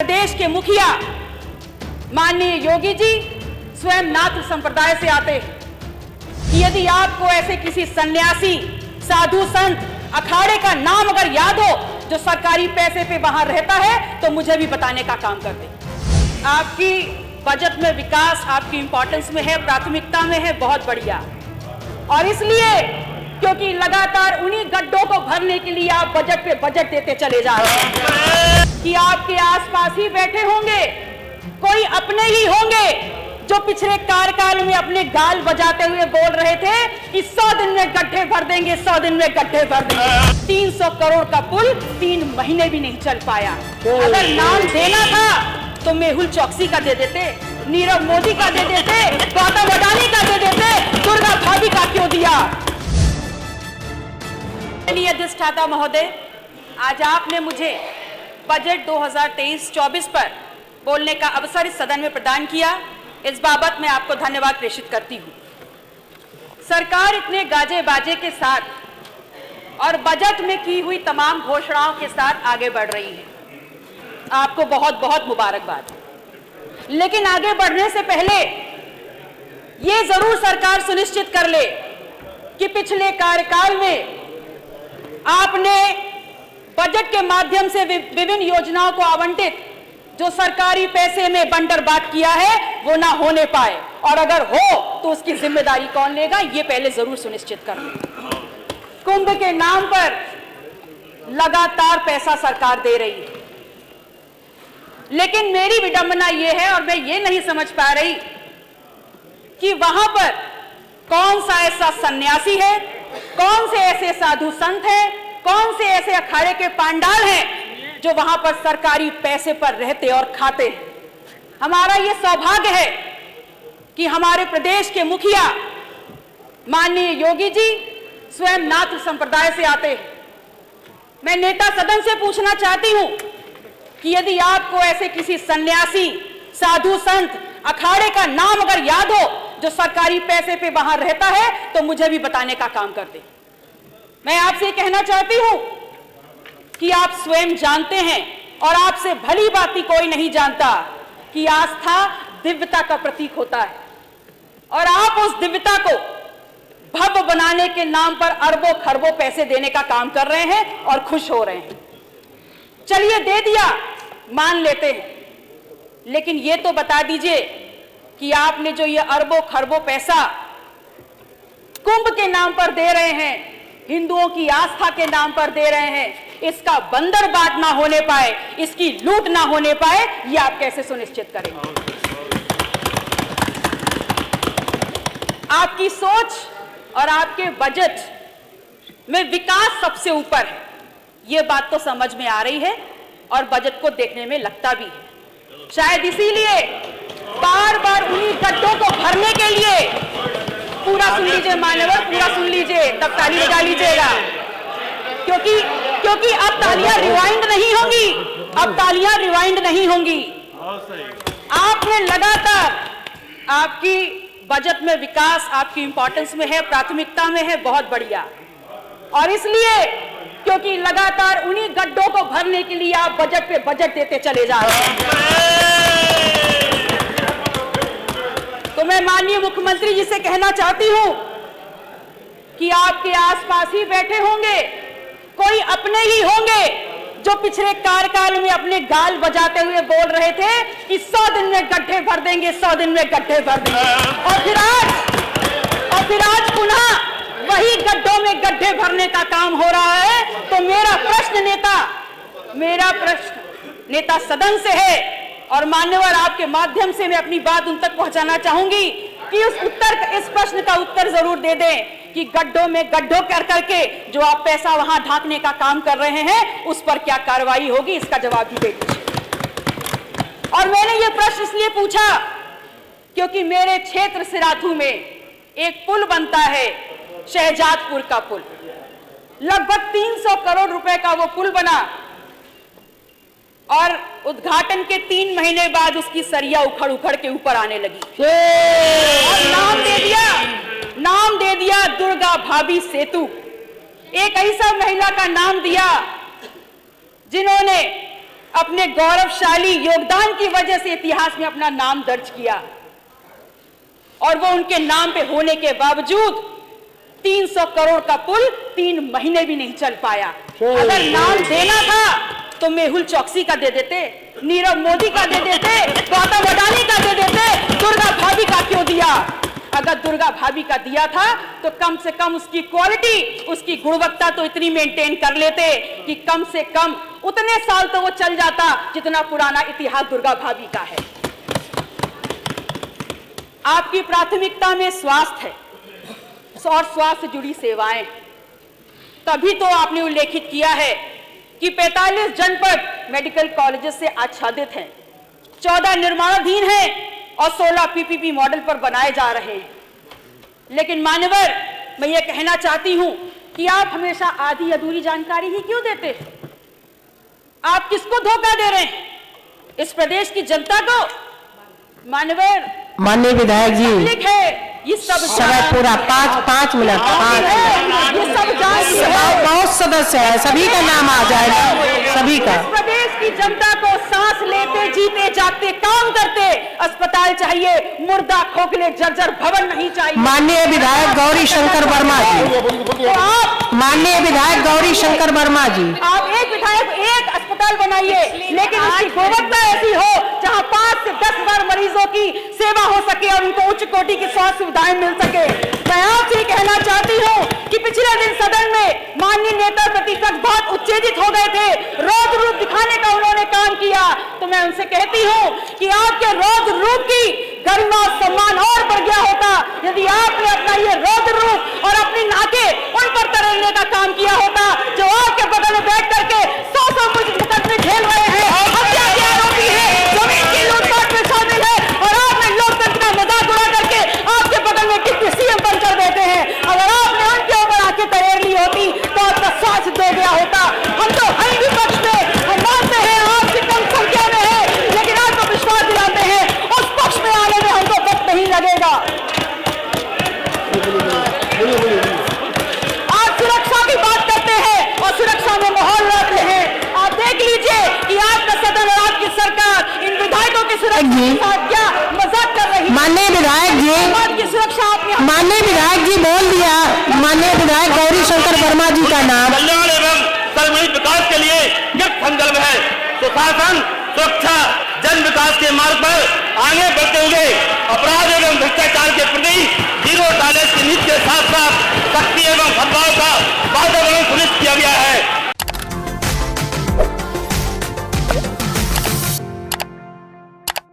प्रदेश के मुखिया माननीय योगी जी स्वयं नाथ संप्रदाय से आते हैं कि यदि आपको ऐसे किसी सन्यासी, साधु, संत, अखाड़े का नाम अगर याद हो जो सरकारी पैसे पे वहां रहता है तो मुझे भी बताने का काम कर दे। आपकी बजट में विकास आपकी इंपॉर्टेंस में है, प्राथमिकता में है, बहुत बढ़िया। और इसलिए क्योंकि लगातार उन्हीं गड्ढों को भरने के लिए आप बजट पे बजट देते चले जा रहे हैं कि आपके आसपास ही बैठे होंगे कोई अपने ही होंगे जो पिछले कार्यकाल में अपने गाल बजाते हुए बोल रहे थे कि 100 दिन में गड्ढे भर देंगे, 100 दिन में गड्ढे भर देंगे। 300 करोड़ का पुल 3 महीने भी नहीं चल पाया। अगर नाम देना था तो मेहुल चौकसी का दे देते, नीरव मोदी का दे देते, गौतम अडानी का दे देते, दुर्गा भाभी का क्यों दिया? अधिष्ठाता महोदय, आज आपने मुझे बजट 2023-24 पर बोलने का अवसर इस सदन में प्रदान किया। इस बाबत मैं आपको धन्यवाद प्रेषित करती हूँ। सरकार इतने गाजे बाजे के साथ और बजट में की हुई तमाम घोषणाओं के साथ आगे बढ़ रही है। आपको बहुत बहुत मुबारकबाद। लेकिन आगे बढ़ने से पहले ये जरूर सरकार सुनिश्चित कर ले कि पिछले कार्यकाल में आपने बजट के माध्यम से विभिन्न योजनाओं को आवंटित जो सरकारी पैसे में बंटरबांट किया है वो ना होने पाए, और अगर हो तो उसकी जिम्मेदारी कौन लेगा, ये पहले जरूर सुनिश्चित कर लें। कुंभ के नाम पर लगातार पैसा सरकार दे रही है, लेकिन मेरी विडंबना ये है और मैं ये नहीं समझ पा रही कि वहां पर कौन सा ऐसा सन्यासी है, कौन से ऐसे साधु संत हैं, कौन से ऐसे अखाड़े के पांडाल हैं जो वहां पर सरकारी पैसे पर रहते और खाते हैं। हमारा यह सौभाग्य है कि हमारे प्रदेश के मुखिया माननीय योगी जी स्वयं नाथ संप्रदाय से आते हैं। मैं नेता सदन से पूछना चाहती हूं कि यदि आपको ऐसे किसी सन्यासी, साधु, संत, अखाड़े का नाम अगर याद हो जो सरकारी पैसे पे वहां रहता है तो मुझे भी बताने का काम कर दे। मैं आपसे कहना चाहती हूं कि आप स्वयं जानते हैं और आपसे भली भांति कोई नहीं जानता कि आस्था दिव्यता का प्रतीक होता है, और आप उस दिव्यता को भव्य बनाने के नाम पर अरबों खरबों पैसे देने का काम कर रहे हैं और खुश हो रहे हैं। चलिए दे दिया, मान लेते हैं, लेकिन ये तो बता दीजिए कि आपने जो ये अरबों खरबों पैसा कुंभ के नाम पर दे रहे हैं, हिंदुओं की आस्था के नाम पर दे रहे हैं, इसका बंदरबाट ना होने पाए, इसकी लूट ना होने पाए, ये आप कैसे सुनिश्चित करेंगे? आपकी सोच और आपके बजट में विकास सबसे ऊपर है, ये बात तो समझ में आ रही है और बजट को देखने में लगता भी है। शायद इसीलिए बार बार उन्हीं गड्ढों को भरने के लिए, पूरा सुन लीजिए मान्यवर, पूरा सुन लीजिए, तब ताली बजा लीजिएगा, क्योंकि अब तालियां रिवाइंड नहीं होंगी, अब तालियां रिवाइंड नहीं होंगी। आपने लगातार, आपकी बजट में विकास आपकी इंपॉर्टेंस में है, प्राथमिकता में है, बहुत बढ़िया। और इसलिए क्योंकि लगातार उन्हीं गड्ढों को भरने के लिए आप बजट पे बजट देते चले जा रहे हैं। तो मैं माननीय मुख्यमंत्री जी से कहना चाहती हूं कि आपके आसपास ही बैठे होंगे कोई अपने ही होंगे जो पिछले कार्यकाल में अपने गाल बजाते हुए बोल रहे थे कि 100 दिन में गड्ढे भर देंगे, 100 दिन में गड्ढे भर देंगे, और फिर आज पुनः वही गड्ढों में गड्ढे भरने का काम हो रहा है। तो मेरा प्रश्न नेता सदन से है, और मान्यवर आपके माध्यम से मैं अपनी बात उन तक पहुंचाना चाहूंगी कि इस प्रश्न का उत्तर जरूर दे दें कि गड्ढों में गड्ढों कर करके जो आप पैसा वहां ढांकने का काम कर रहे हैं उस पर क्या कार्रवाई होगी, इसका जवाब भी दे दीजिए। और मैंने ये प्रश्न इसलिए पूछा क्योंकि मेरे क्षेत्र सिराथू में एक पुल बनता है, शहजादपुर का पुल, लगभग 300 करोड़ रुपए का वो पुल बना, और उद्घाटन के 3 महीने बाद उसकी सरिया उखड़ उखड़ के ऊपर आने लगी, और नाम दे दिया दुर्गा भाभी सेतु। एक ऐसा महिला का नाम दिया जिन्होंने अपने गौरवशाली योगदान की वजह से इतिहास में अपना नाम दर्ज किया, और वो उनके नाम पे होने के बावजूद 300 करोड़ का पुल 3 महीने भी नहीं चल पाया। अगर नाम देना था तो मेहुल चौकसी का दे देते, नीरव मोदी का दे देते, गौतम अडानी का दे देते, दुर्गा भाभी का क्यों दिया? अगर दुर्गा भाभी का दिया था तो कम से कम उसकी क्वालिटी, उसकी गुणवत्ता तो इतनी मेंटेन कर लेते कि कम से कम उतने साल तो वो चल जाता जितना पुराना इतिहास दुर्गा भाभी का है। आपकी प्राथमिकता में स्वास्थ्य है और स्वास्थ्य से जुड़ी सेवाएं, तभी तो आपने उल्लेखित किया है कि 45 जनपद मेडिकल कॉलेजेस से आच्छादित हैं, 14 निर्माणाधीन हैं और 16 पीपीपी मॉडल पर बनाए जा रहे हैं। लेकिन मान्यवर, मैं ये कहना चाहती हूं कि आप हमेशा आधी अधूरी जानकारी ही क्यों देते हैं? आप किसको धोखा दे रहे हैं? इस प्रदेश की जनता को? मान्यवर, माननीय विधायक जी, है ये सब पूरा 5 मिनट, ये सब बहुत सदस्य है, सभी का नाम आ जाएगा, सभी का। इस प्रदेश की जनता को सांस लेते जीते जागते काम करते अस्पताल चाहिए, मुर्दा खोखले जर्जर भवन नहीं चाहिए। माननीय विधायक गौरी शंकर वर्मा जी, तो आप माननीय विधायक गौरी शंकर वर्मा जी, आप एक विधायक एक अस्पताल बनाइए, लेकिन उसकी गुणवत्ता ऐसी हो जहां 5 से 10 बार मरीजों की सेवा हो सके और उनको उच्च कोटि की स्वास्थ्य सुविधाएं मिल सके। मैं आपसे कहना चाहती हूं कि पिछले दिन सदन में माननीय नेता प्रतिपक्ष बहुत उत्तेजित हो गए थे, रौद्र रूप दिखाने का उन्होंने काम किया, तो मैं उनसे कहती हूं कि आपके रौद्र रूप की गरिमा और सम्मान और बढ़ गया होता यदि आपने अपना ये रौद्र रूप और अपनी नाकें उन पर तरलने का काम किया होता जो आपके बगल में बैठ करके 100 मुकदमे झेल रहे हैं, हत्या के आरोपी है, जमीन की लूटपाट में शामिल है, और आपने लोकतंत्र का मजाक उड़ा करके आपके बगल में डिप्टी सीएम बनकर बैठे हैं। अगर आपने उनके ऊपर आंखें तैर ली होती तो आपका सांस दे गया होता। हम तो हैं विपक्ष में, हम मानते हैं आपकी कम संख्या में है, लेकिन आपको विश्वास दिलाते हैं उस पक्ष में आने में हमको वक्त नहीं लगेगा। आप सुरक्षा की बात करते हैं और सुरक्षा में माहौल रखते हैं। आप देख लीजिए कि आपका सदन और आपकी सरकार इन विधायकों की सुरक्षा के साथ क्या मजाक कर रही है। माननीय विधायक जी, की सुरक्षा आपने माननीय विधायक जी बोल दिया। माननीय विधायक गौरी शंकर वर्मा जी का नाम कल्याण एवं सर्वजनिक विकास के लिए युक्त संकल्प है। सुशासन, सुरक्षा, जन विकास के मार्ग पर आगे बढ़ते हुए अपराध एवं भ्रष्टाचार के प्रति जीरो टॉलरेंस की नीति के साथ साथ शक्ति एवं सद्भाव का वातावरण